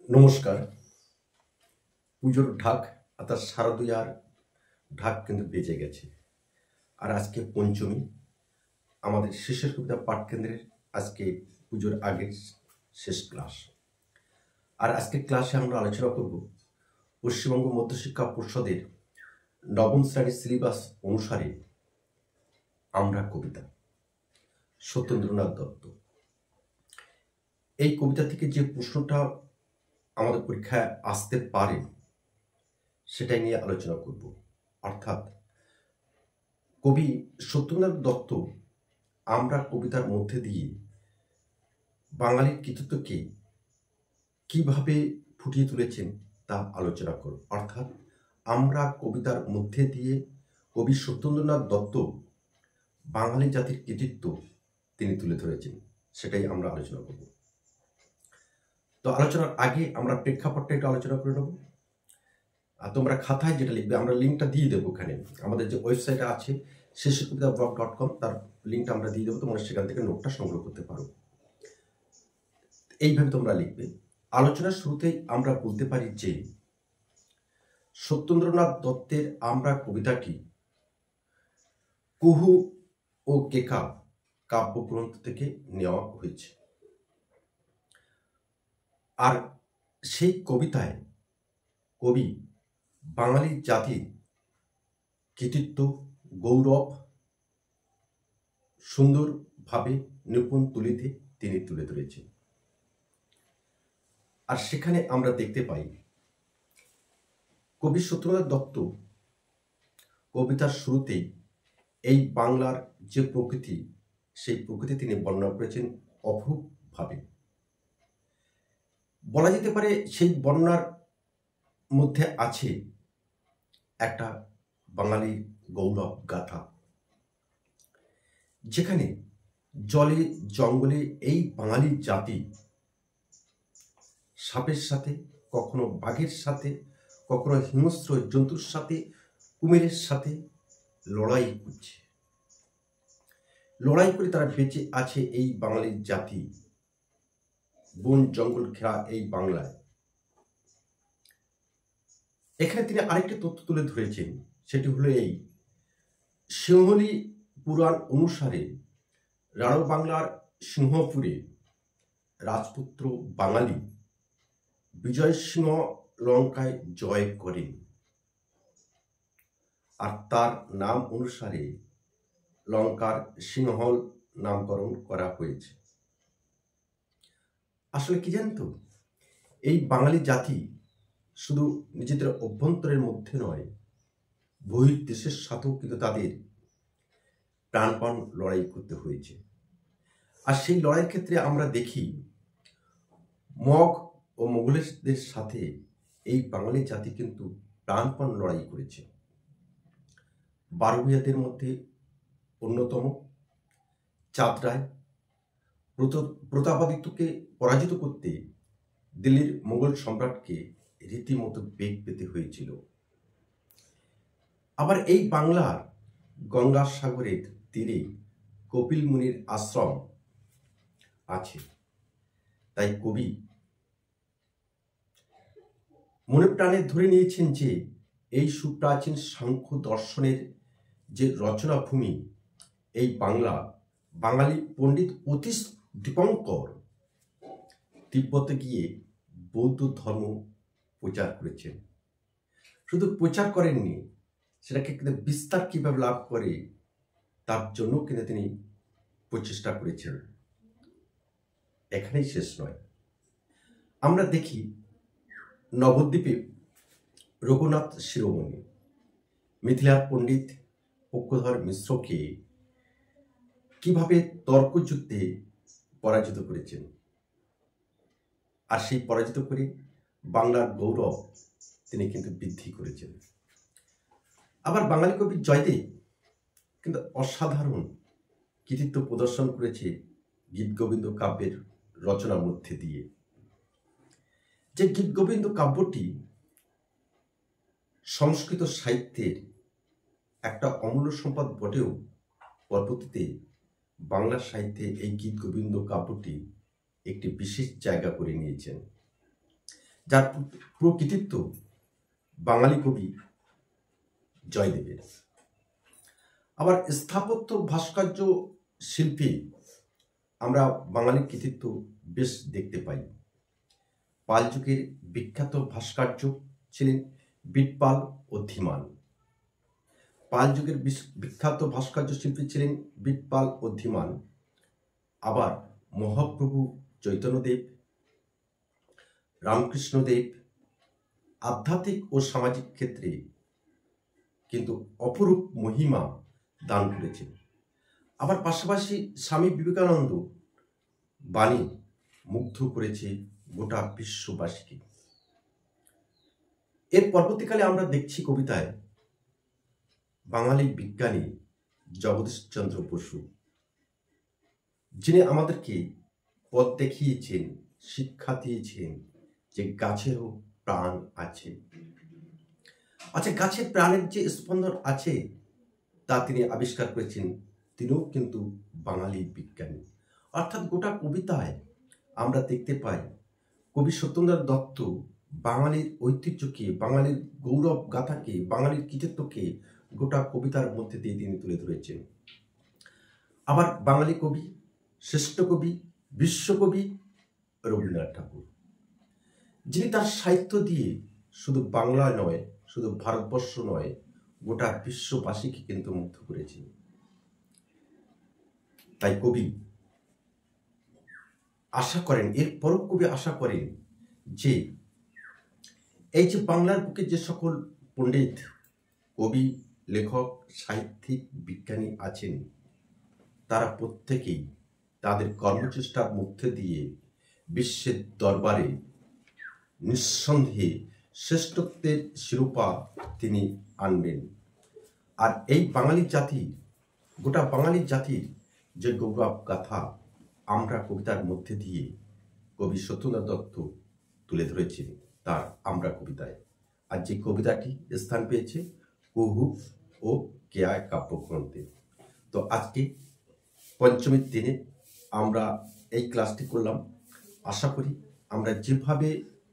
নমস্কার। পুজোর ঢাক অর্থাৎ শারদীয়ার ঢাক কিন্তু বেজে গেছে। আর আজকে পঞ্চমী, আমাদের শেষের কবিতা পাঠ কেন্দ্রের আজকে পুজোর আগের শেষ ক্লাস। আর আজকে ক্লাসে আমরা আলোচনা করব পশ্চিমবঙ্গ মধ্যশিক্ষা পর্ষদের নবম শ্রেণীর সিলেবাস অনুসারে আমরা কবিতা, সত্যেন্দ্রনাথ দত্ত। এই কবিতা থেকে যে প্রশ্নটা আমাদের পরীক্ষায় আসতে পারে সেটাই নিয়ে আলোচনা করব। অর্থাৎ কবি সত্যেন্দ্রনাথ দত্ত আমরা কবিতার মধ্যে দিয়ে বাঙালির কৃতিত্বকে কিভাবে ফুটিয়ে তুলেছেন তা আলোচনা করব। অর্থাৎ আমরা কবিতার মধ্যে দিয়ে কবি সত্যেন্দ্রনাথ দত্ত বাঙালি জাতির কৃতিত্ব তিনি তুলে ধরেছেন, সেটাই আমরা আলোচনা করব। তো আলোচনার আগে আমরা প্রেক্ষাপটটা একটু আলোচনা করে নেব। আর তোমরা খাতায় যেটা লিখবে, আমরা লিঙ্কটা দিয়ে দেবো এখানে, আমাদের যে ওয়েবসাইট আছে শেষেরকবিতাblog.com, তার লিঙ্কটা আমরা দিয়ে দেবো, তোমরা সেখান থেকে নোটটা সংগ্রহ করতে পারো। এইভাবে তোমরা লিখবে। আলোচনার শুরুতেই আমরা বলতে পারি যে সত্যেন্দ্রনাথ দত্তের আমরা কবিতাটি কুহু ও কেকা কাব্যগ্রন্থ থেকে নেওয়া হয়েছে। আর সেই কবিতায় কবি বাঙালি জাতির কৃতিত্ব, গৌরব সুন্দরভাবে নিপুণ তুলিতে তিনি তুলে ধরেছেন। আর সেখানে আমরা দেখতে পাই কবি সত্যেন্দ্রনাথ দত্ত কবিতার শুরুতেই এই বাংলার যে প্রকৃতি, সেই প্রকৃতি তিনি বর্ণনা করেছেন অপরূপভাবে। বলা যেতে পারে সেই বর্ণনার মধ্যে আছে একটা বাঙালির গৌরব গাথা, যেখানে জলে জঙ্গলে এই বাঙালি জাতি সাপের সাথে, কখনো বাঘের সাথে, কখনো হিংস্র জন্তুর সাথে, কুমিরের সাথে লড়াই করছে। লড়াই করে তারা বেঁচে আছে এই বাঙালির জাতি, বন জঙ্গল ঘেরা এই বাংলায়। এখানে তিনি আরেকটি তথ্য তুলে ধরেছেন, সেটি হলো এই সিংহলী পুরাণ অনুসারে রাঢ় বাংলার সিংহপুরে রাজপুত্র বাঙালি বিজয় সিংহ লঙ্কায় জয় করেন, আর তার নাম অনুসারে লঙ্কার সিংহল নামকরণ করা হয়েছে। আসলে কি জানতো, এই বাঙালি জাতি শুধু নিজেদের অভ্যন্তরের মধ্যে নয়, বহির্দেশের সাথেও কিন্তু তাদের প্রাণপণ লড়াই করতে হয়েছে। আর সেই লড়াইয়ের ক্ষেত্রে আমরা দেখি মগ ও মোগলদের সাথে এই বাঙালি জাতি কিন্তু প্রাণপণ লড়াই করেছে। বারোভূয়াদের মধ্যে অন্যতম চাঁদ রায় প্রতাপাদিত্যকে পরাজিত করতে দিল্লির মোগল সম্রাটকে রীতিমতো বেগ পেতে হয়েছিল। আবার এই বাংলার গঙ্গাসাগরের তীরে কপিল মুনির আশ্রম আছে, তাই কবি মনে প্রাণে ধরে নিয়েছেন যে এই সুপ্রাচীন সাংখ্য দর্শনের যে রচনা ভূমি এই বাংলা, বাঙালি পণ্ডিত অতীশ দীপঙ্কর তিব্বতে গিয়ে বৌদ্ধ ধর্ম প্রচার করেছেন। শুধু প্রচার করেননি, সেটাকে কিন্তু বিস্তার কিভাবে লাভ করে তার জন্য কিন্তু তিনি প্রচেষ্টা করেছেন। এখানেই শেষ নয়, আমরা দেখি নবদ্বীপে রঘুনাথ শিরোমণি মিথিলার পণ্ডিত পক্ষধর মিশ্রকে কিভাবে তর্কযুদ্ধে পরাজিত করেছেন, আর সেই পরাজিত করে বাংলার গৌরব তিনি কিন্তু বৃদ্ধি করেছেন। আবার বাঙালি কবি জয়দেব কিন্তু অসাধারণ কৃতিত্ব প্রদর্শন করেছে গীতগোবিন্দ কাব্যের রচনার মধ্যে দিয়ে। যে গীতগোবিন্দ কাব্যটি সংস্কৃত সাহিত্যের একটা অমূল্য সম্পদ বটেও, পরবর্তীতে বাংলা সাহিত্যে এই গীতগোবিন্দ কাব্যটি একটি বিশেষ জায়গা করে নিয়েছেন। যার পুরো কৃতিত্ব বাঙালি কবি জয়দেবের। আবার স্থাপত্য ভাস্কর্য শিল্পে আমরা বাঙালির কৃতিত্ব বেশ দেখতে পাই। পাল যুগের বিখ্যাত ভাস্কর্য ছিলেন বিটপাল ও ধীমান। পাল যুগের বিখ্যাত ভাস্কর্য শিল্পী ছিলেন বিটপাল ও ধীমান। আবার মহাপ্রভু চৈতন্যদেব, রামকৃষ্ণদেব আধ্যাত্মিক ও সামাজিক ক্ষেত্রে কিন্তু অপরূপ মহিমা দান করেছেন। আবার পাশাপাশি স্বামী বিবেকানন্দ বাণী মুগ্ধ করেছে গোটা বিশ্ববাসীকে। এর পরবর্তীকালে আমরা দেখছি কবিতায় বাঙালি বিজ্ঞানী জগদীশচন্দ্র বসু, যিনি আমাদেরকে পথ দেখিয়েছেন, শিক্ষা দিয়েছেন যে গাছেরও প্রাণ আছে। আচ্ছা, গাছের প্রাণের যে স্পন্দন আছে তা তিনি আবিষ্কার করেছেন, তিনিও কিন্তু বাঙালি বিজ্ঞানী। অর্থাৎ গোটা কবিতায় আমরা দেখতে পাই কবি সত্যেন্দ্রনাথ দত্ত বাঙালির ঐতিহ্যকে, বাঙালির গৌরব গাথাকে, বাঙালির কৃতিত্বকে গোটা কবিতার মধ্যে দিয়ে তিনি তুলে ধরেছেন। আবার বাঙালি কবি, শ্রেষ্ঠ কবি, বিশ্বকবি রবীন্দ্রনাথ ঠাকুর, যিনি তার সাহিত্য দিয়ে শুধু বাংলা নয়, শুধু ভারতবর্ষ নয়, গোটা বিশ্ববাসীকে কিন্তু মুগ্ধ করেছেন। তাই কবি আশা করেন, এরপরও কবি আশা করেন যে এই যে বাংলার বুকে যে সকল পণ্ডিত, কবি, লেখক, সাহিত্যিক, বিজ্ঞানী আছেন, তারা প্রত্যেকেই তাদের কর্মচেষ্টার মধ্যে দিয়ে বিশ্বের দরবারে নিঃসন্দেহে শ্রেষ্ঠত্বের শিরোপা তিনি আনবেন। আর এই বাঙালি জাতি, গোটা বাঙালি জাতির যে গৌরব গাথা আমরা কবিতার মধ্যে দিয়ে কবি সত্যেন্দ্রনাথ দত্ত তুলে ধরেছেন তার আমরা কবিতায়। আর যে কবিতাটি স্থান পেয়েছে কুহু ও কেয়া কাব্যগ্রন্থে। তো আজকে পঞ্চমীর দিনে আমরা এই ক্লাসটি করলাম। আশা করি আমরা যেভাবে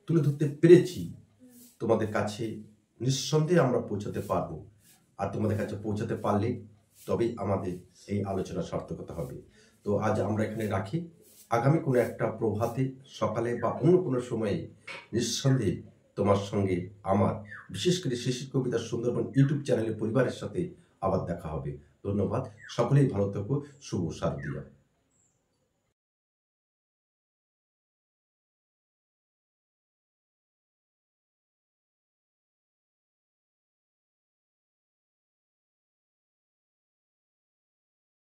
তুলে ধরতে পেরেছি তোমাদের কাছে নিঃসন্দেহে আমরা পৌঁছাতে পারবো। আর তোমাদের কাছে পৌঁছাতে পারলে তবেই আমাদের এই আলোচনা সার্থকতা হবে। তো আজ আমরা এখানে রাখি। আগামী কোনো একটা প্রভাতে, সকালে বা অন্য কোনো সময়ে নিঃসন্দেহে তোমার সঙ্গে আমার, বিশেষ করে শিশির কবিতা সুন্দরবন ইউটিউব চ্যানেলের পরিবারের সাথে আবার দেখা হবে। ধন্যবাদ। সকলেই ভালো থেকো। শুভ শারদীয়া।